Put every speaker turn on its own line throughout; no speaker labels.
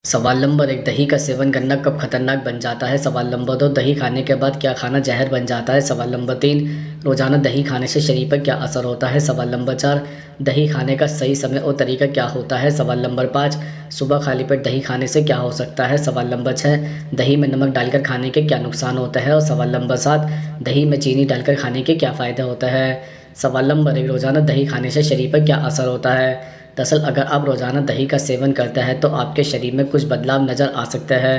सवाल नंबर 1, दही का सेवन करना कब खतरनाक बन जाता है? सवाल नंबर 2, दही खाने के बाद क्या खाना जहर बन जाता है? सवाल नंबर 3, रोज़ाना दही खाने से शरीर पर क्या असर होता है? सवाल नंबर 4, दही खाने का सही समय और तरीका क्या होता है? सवाल नंबर 5, सुबह खाली पेट दही खाने से क्या हो सकता है? सवाल नंबर 6, दही में नमक डालकर खाने के क्या नुकसान होता है? और सवाल नंबर 7, दही में चीनी डालकर खाने के क्या फ़ायदे होता है? सवाल नंबर 1, रोज़ाना दही खाने से शरीर पर क्या असर होता है? दरअसल अगर आप रोज़ाना दही का सेवन करते हैं तो आपके शरीर में कुछ बदलाव नज़र आ सकते हैं।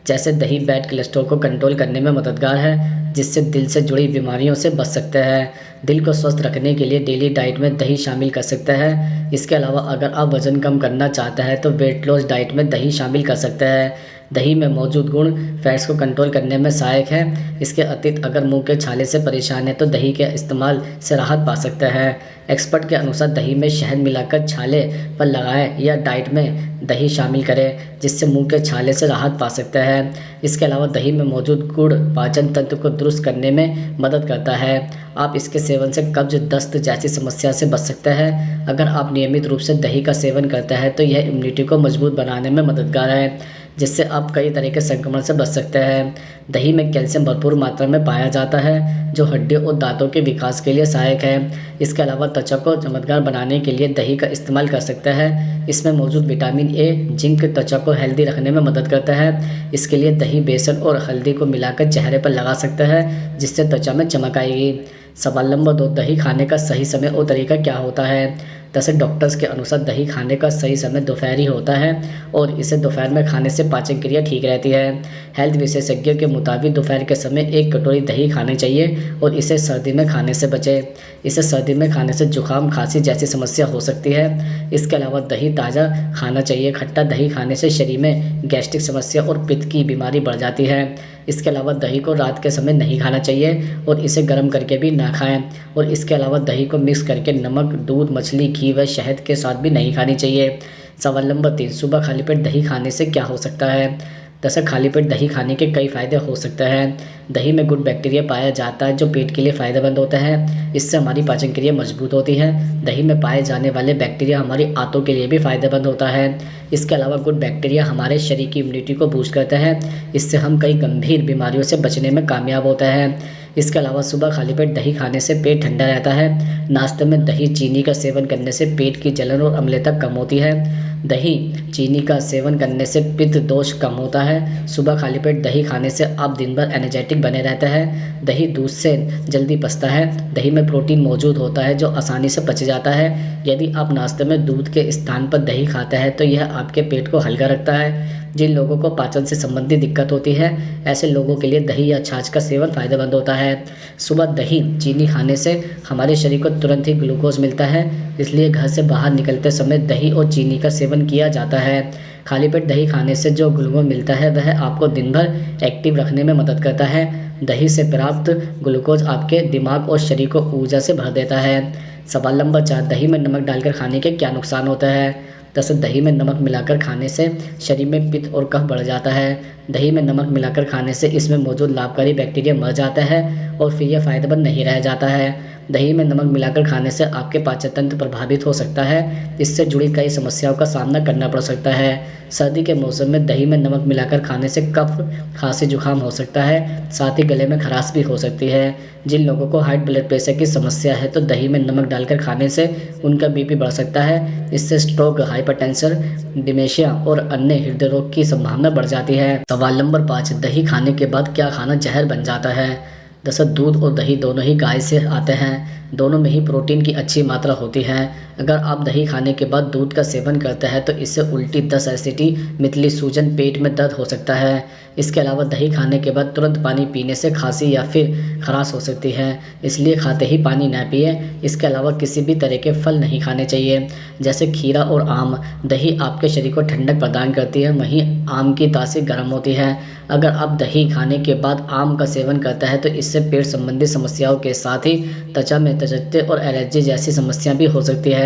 जैसे दही बैड कोलेस्ट्रॉल को कंट्रोल करने में मददगार है, जिससे दिल से जुड़ी बीमारियों से बच सकते हैं। दिल को स्वस्थ रखने के लिए डेली डाइट में दही शामिल कर सकते हैं। इसके अलावा अगर आप वज़न कम करना चाहते हैं तो वेट लॉस डाइट में दही शामिल कर सकते हैं। दही में मौजूद गुण फैट्स को कंट्रोल करने में सहायक है। इसके अतिरिक्त अगर मुंह के छाले से परेशान है तो दही के इस्तेमाल से राहत पा सकते हैं। एक्सपर्ट के अनुसार दही में शहद मिलाकर छाले पर लगाएं या डाइट में दही शामिल करें, जिससे मुंह के छाले से राहत पा सकते हैं। इसके अलावा दही में मौजूद गुड़ पाचन तंत्र को दुरुस्त करने में मदद करता है। आप इसके सेवन से कब्ज, दस्त जैसी समस्या से बच सकते हैं। अगर आप नियमित रूप से दही का सेवन करते हैं तो यह इम्यूनिटी को मजबूत बनाने में मददगार है, जिससे आप कई तरह के संक्रमण से बच सकते हैं। दही में कैल्शियम भरपूर मात्रा में पाया जाता है, जो हड्डियों और दांतों के विकास के लिए सहायक है। इसके अलावा त्वचा को चमकदार बनाने के लिए दही का इस्तेमाल कर सकते हैं। इसमें मौजूद विटामिन ए, जिंक त्वचा को हेल्दी रखने में मदद करता है। इसके लिए दही बेसन और हल्दी को मिलाकर चेहरे पर लगा सकते हैं, जिससे त्वचा में चमक आएगी। सवाल नंबर 2, दही खाने का सही समय और तरीका क्या होता है? दरअसल डॉक्टर्स के अनुसार दही खाने का सही समय दोपहर ही होता है और इसे दोपहर में खाने से पाचन क्रिया ठीक रहती है। हेल्थ विशेषज्ञों के मुताबिक दोपहर के समय 1 कटोरी दही खानी चाहिए और इसे सर्दी में खाने से बचें। इसे सर्दी में खाने से जुकाम, खांसी जैसी समस्या हो सकती है। इसके अलावा दही ताज़ा खाना चाहिए। खट्टा दही खाने से शरीर में गैस्ट्रिक समस्या और पित्त की बीमारी बढ़ जाती है। इसके अलावा दही को रात के समय नहीं खाना चाहिए और इसे गर्म करके भी ना खाएं। और इसके अलावा दही को मिक्स करके नमक, दूध, मछली, घी व शहद के साथ भी नहीं खानी चाहिए। सवाल नंबर 3, सुबह खाली पेट दही खाने से क्या हो सकता है? दरअसल खाली पेट दही खाने के कई फ़ायदे हो सकते हैं। दही में गुड बैक्टीरिया पाया जाता है, जो पेट के लिए फ़ायदेमंद होता है। इससे हमारी पाचन क्रिया मजबूत होती है। दही में पाए जाने वाले बैक्टीरिया हमारी आंतों के लिए भी फ़ायदेमंद होता है। इसके अलावा गुड बैक्टीरिया हमारे शरीर की इम्यूनिटी को बूस्ट करता है। इससे हम कई गंभीर बीमारियों से बचने में कामयाब होता है। इसके अलावा सुबह खाली पेट दही खाने से पेट ठंडा रहता है। नाश्ते में दही चीनी का सेवन करने से पेट की जलन और अम्लता कम होती है। दही चीनी का सेवन करने से पित्त दोष कम होता है। सुबह खाली पेट दही खाने से आप दिन भर एनर्जेटिक बने रहते हैं। दही दूध से जल्दी पचता है। दही में प्रोटीन मौजूद होता है, जो आसानी से पच जाता है। यदि आप नाश्ते में दूध के स्थान पर दही खाते हैं तो यह आपके पेट को हल्का रखता है। जिन लोगों को पाचन से संबंधित दिक्कत होती है, ऐसे लोगों के लिए दही या छाछ का सेवन फ़ायदेमंद होता है। सुबह दही चीनी खाने से हमारे शरीर को तुरंत ही ग्लूकोज मिलता है, इसलिए घर से बाहर निकलते समय दही और चीनी का सेवन किया जाता है। खाली पेट दही खाने से जो ग्लूकोज मिलता है वह आपको दिन भर एक्टिव रखने में मदद करता है। दही से प्राप्त ग्लूकोज आपके दिमाग और शरीर को ऊर्जा से भर देता है। सवाल नंबर 4, दही में नमक डालकर खाने के क्या नुकसान होता है? दरअसल दही में नमक मिलाकर खाने से शरीर में पित्त और कफ बढ़ जाता है। दही में नमक मिलाकर खाने से इसमें मौजूद लाभकारी बैक्टीरिया मर जाता है और फिर यह फ़ायदेमंद नहीं रह जाता है। दही में नमक मिलाकर खाने से आपके पाचन तंत्र प्रभावित हो सकता है। इससे जुड़ी कई समस्याओं का सामना करना पड़ सकता है। सर्दी के मौसम में दही में नमक मिलाकर खाने से कफ, खांसी, जुकाम हो सकता है। साथ ही गले में खराश भी हो सकती है। जिन लोगों को हाई ब्लड प्रेशर की समस्या है तो दही में नमक डालकर खाने से उनका बीपी बढ़ सकता है। इससे स्ट्रोक, हाइपरटेंशन, डिमेंशिया और अन्य हृदय रोग की संभावना बढ़ जाती है। सवाल नंबर 5, दही खाने के बाद क्या खाना जहर बन जाता है? दरअसल दूध और दही दोनों ही गाय से आते हैं। दोनों में ही प्रोटीन की अच्छी मात्रा होती है। अगर आप दही खाने के बाद दूध का सेवन करते हैं तो इससे उल्टी, दस्त, एसिडिटी, मितली, सूजन, पेट में दर्द हो सकता है। इसके अलावा दही खाने के बाद तुरंत पानी पीने से खांसी या फिर खराश हो सकती है, इसलिए खाते ही पानी न पिए। इसके अलावा किसी भी तरह के फल नहीं खाने चाहिए, जैसे खीरा और आम। दही आपके शरीर को ठंडक प्रदान करती है, वहीं आम की तासीर गर्म होती है। अगर आप दही खाने के बाद आम का सेवन करते हैं तो इससे पेट संबंधी समस्याओं के साथ ही त्वचा में तजत्ते और एलर्जी जैसी समस्या भी हो सकती है।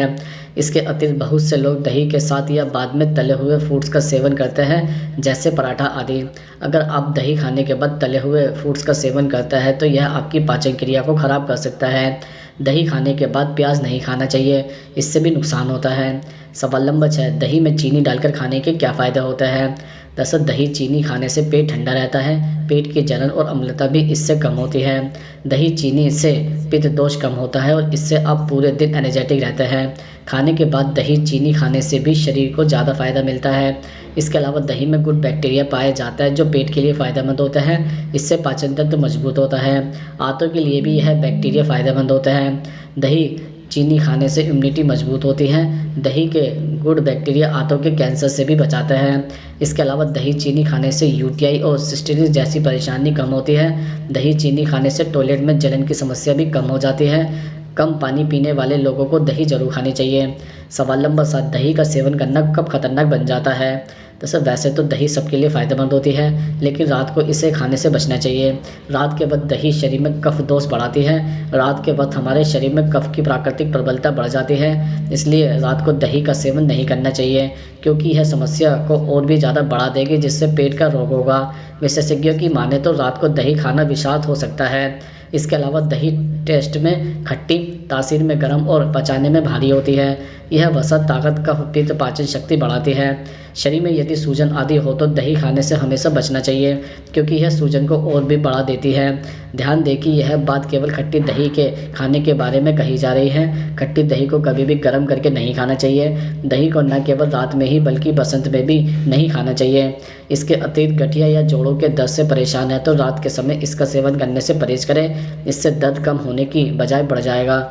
इसके अतिरिक्त बहुत से लोग दही के साथ या बाद में तले हुए फूड्स का सेवन करते हैं, जैसे पराठा आदि। अगर आप दही खाने के बाद तले हुए फूड्स का सेवन करते हैं तो यह आपकी पाचन क्रिया को खराब कर सकता है। दही खाने के बाद प्याज नहीं खाना चाहिए, इससे भी नुकसान होता है। सवाल नंबर 6, दही में चीनी डालकर खाने के क्या फ़ायदा होता है? दरअसल दही चीनी खाने से पेट ठंडा रहता है, पेट की जलन और अम्लता भी इससे कम होती है। दही चीनी से पित्त दोष कम होता है और इससे आप पूरे दिन एनर्जेटिक रहते हैं। खाने के बाद दही चीनी खाने से भी शरीर को ज़्यादा फ़ायदा मिलता है। इसके अलावा दही में गुड बैक्टीरिया पाया जाता है जो पेट के लिए फ़ायदेमंद होता है, इससे पाचन तंत्र मजबूत होता है। आंतों के लिए भी यह बैक्टीरिया फ़ायदेमंद होता है। दही चीनी खाने से इम्यूनिटी मजबूत होती है। दही के गुड बैक्टीरिया आंतों के कैंसर से भी बचाता है। इसके अलावा दही चीनी खाने से यूटीआई और सिस्टिटिस जैसी परेशानी कम होती है। दही चीनी खाने से टॉयलेट में जलन की समस्या भी कम हो जाती है। कम पानी पीने वाले लोगों को दही जरूर खानी चाहिए। सवाल नंबर 7, दही का सेवन करना कब खतरनाक बन जाता है? तो सर वैसे तो दही सबके लिए फ़ायदेमंद होती है, लेकिन रात को इसे खाने से बचना चाहिए। रात के वक्त दही शरीर में कफ दोष बढ़ाती है। रात के वक्त हमारे शरीर में कफ की प्राकृतिक प्रबलता बढ़ जाती है, इसलिए रात को दही का सेवन नहीं करना चाहिए, क्योंकि यह समस्या को और भी ज़्यादा बढ़ा देगी, जिससे पेट का रोग होगा। विशेषज्ञों की माने तो रात को दही खाना विषाक्त हो सकता है। इसके अलावा दही टेस्ट में खट्टी, तासीर में गर्म और पचाने में भारी होती है। यह वसा ताकत, कफ, पित्त, पाचन शक्ति बढ़ाती है। शरीर में यदि सूजन आदि हो तो दही खाने से हमेशा बचना चाहिए, क्योंकि यह सूजन को और भी बढ़ा देती है। ध्यान दें कि यह बात केवल खट्टी दही के खाने के बारे में कही जा रही है। खट्टी दही को कभी भी गर्म करके नहीं खाना चाहिए। दही को न केवल रात में ही बल्कि बसंत में भी नहीं खाना चाहिए। इसके अतिरिक्त गठिया या जोड़ों के दर्द से परेशान है तो रात के समय इसका सेवन करने से परहेज करें, इससे दर्द कम होने की बजाय बढ़ जाएगा।